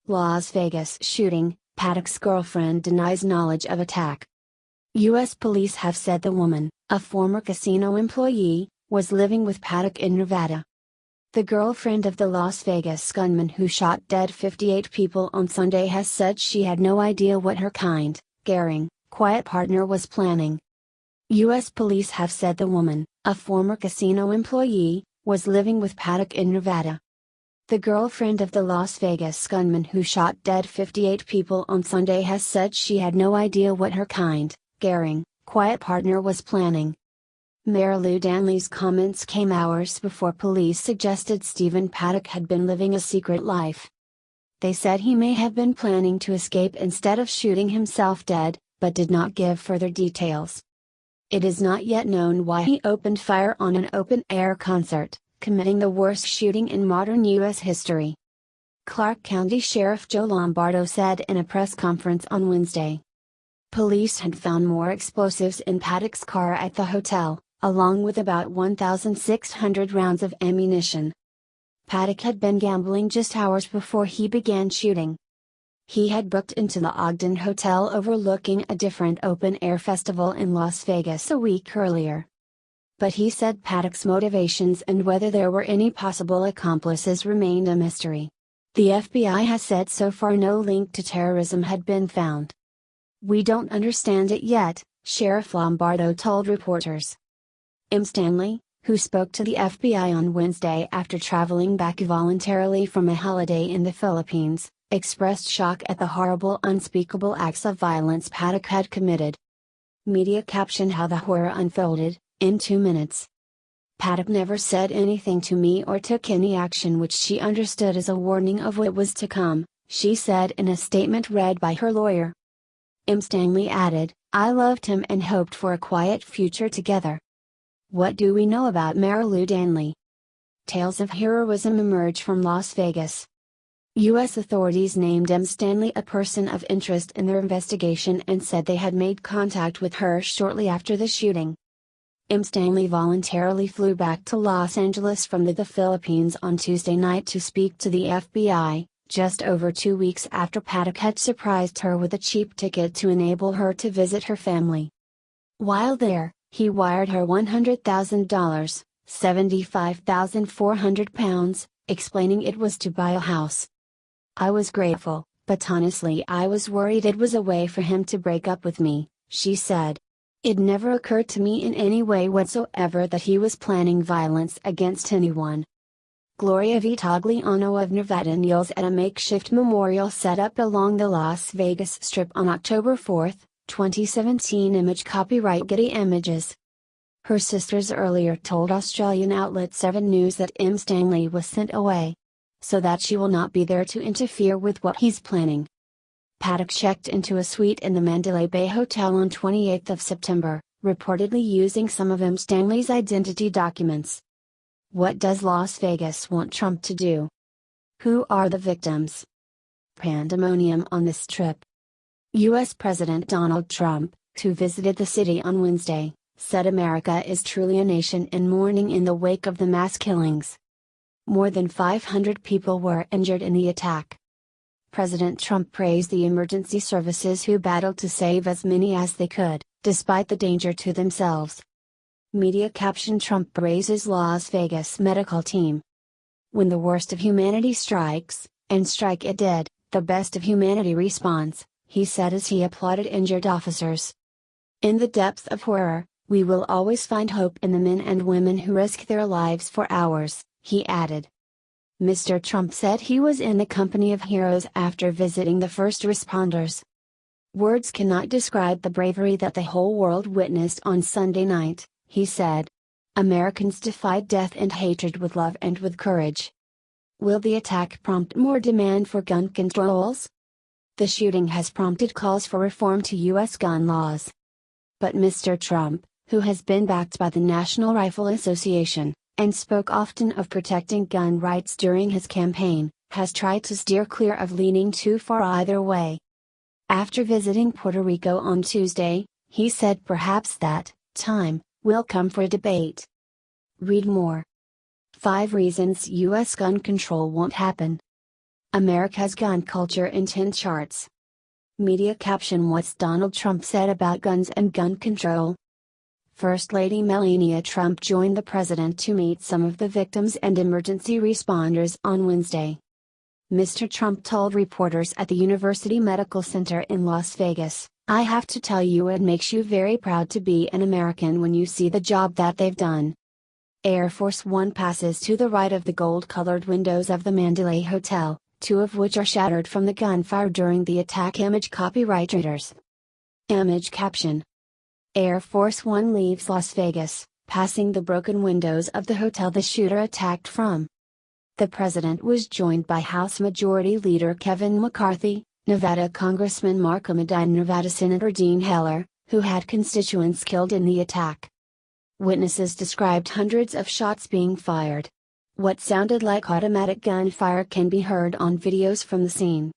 Las Vegas shooting, Paddock's girlfriend denies knowledge of attack. U.S. police have said the woman, a former casino employee, was living with Paddock in Nevada. The girlfriend of the Las Vegas gunman who shot dead 58 people on Sunday has said she had no idea what her kind, caring, quiet partner was planning. U.S. police have said the woman, a former casino employee, was living with Paddock in Nevada. The girlfriend of the Las Vegas gunman who shot dead 58 people on Sunday has said she had no idea what her kind, caring, quiet partner was planning. Mayor Lou Danley's comments came hours before police suggested Stephen Paddock had been living a secret life. They said he may have been planning to escape instead of shooting himself dead, but did not give further details. It is not yet known why he opened fire on an open-air concert, committing the worst shooting in modern U.S. history. Clark County Sheriff Joe Lombardo said in a press conference on Wednesday. Police had found more explosives in Paddock's car at the hotel, along with about 1,600 rounds of ammunition. Paddock had been gambling just hours before he began shooting. He had booked into the Ogden Hotel overlooking a different open-air festival in Las Vegas a week earlier. But he said Paddock's motivations and whether there were any possible accomplices remained a mystery. The FBI has said so far no link to terrorism had been found. "We don't understand it yet," Sheriff Lombardo told reporters. M. Stanley, who spoke to the FBI on Wednesday after traveling back voluntarily from a holiday in the Philippines, expressed shock at the horrible unspeakable acts of violence Paddock had committed. Media captioned how the horror unfolded, in 2 minutes. "Paddock never said anything to me or took any action which she understood as a warning of what was to come," she said in a statement read by her lawyer. M. Stanley added, "I loved him and hoped for a quiet future together." What do we know about Mayor Lou Danley? Tales of heroism emerge from Las Vegas. U.S. authorities named M. Stanley a person of interest in their investigation and said they had made contact with her shortly after the shooting. M. Stanley voluntarily flew back to Los Angeles from the Philippines on Tuesday night to speak to the FBI, just over 2 weeks after Paddock had surprised her with a cheap ticket to enable her to visit her family. While there, he wired her $100,000, £75,400, explaining it was to buy a house. "I was grateful, but honestly I was worried it was a way for him to break up with me," she said. "It never occurred to me in any way whatsoever that he was planning violence against anyone." Gloria Vitagliano of Nevada kneels at a makeshift memorial set up along the Las Vegas Strip on October 4, 2017. Image copyright Getty Images. Her sisters earlier told Australian outlet 7 News that M. Stanley was sent away, so that she will not be there to interfere with what he's planning. Paddock checked into a suite in the Mandalay Bay Hotel on 28 September, reportedly using some of M. Stanley's identity documents. What does Las Vegas want Trump to do? Who are the victims? Pandemonium on this trip. U.S. President Donald Trump, who visited the city on Wednesday, said America is truly a nation in mourning in the wake of the mass killings. More than 500 people were injured in the attack. President Trump praised the emergency services who battled to save as many as they could, despite the danger to themselves. Media caption Trump praises Las Vegas medical team. "When the worst of humanity strikes, and strike it did, the best of humanity responds," he said as he applauded injured officers. "In the depth of horror, we will always find hope in the men and women who risk their lives for ours," he added. Mr. Trump said he was in the company of heroes after visiting the first responders. "Words cannot describe the bravery that the whole world witnessed on Sunday night," he said. "Americans defied death and hatred with love and with courage." Will the attack prompt more demand for gun controls? The shooting has prompted calls for reform to U.S. gun laws. But Mr. Trump, who has been backed by the National Rifle Association, and spoke often of protecting gun rights during his campaign, has tried to steer clear of leaning too far either way. After visiting Puerto Rico on Tuesday, he said perhaps that time will come for a debate. Read more. 5 reasons U.S. gun control won't happen. America's gun culture in 10 charts. Media caption: What's Donald Trump said about guns and gun control? First Lady Melania Trump joined the president to meet some of the victims and emergency responders on Wednesday. Mr. Trump told reporters at the University Medical Center in Las Vegas, "I have to tell you, it makes you very proud to be an American when you see the job that they've done." Air Force One passes to the right of the gold-colored windows of the Mandalay Hotel, two of which are shattered from the gunfire during the attack. Image copyright Reuters. Image caption: Air Force One leaves Las Vegas, passing the broken windows of the hotel the shooter attacked from. The president was joined by House Majority Leader Kevin McCarthy, Nevada Congressman Mark Amodei and Nevada Senator Dean Heller, who had constituents killed in the attack. Witnesses described hundreds of shots being fired. What sounded like automatic gunfire can be heard on videos from the scene.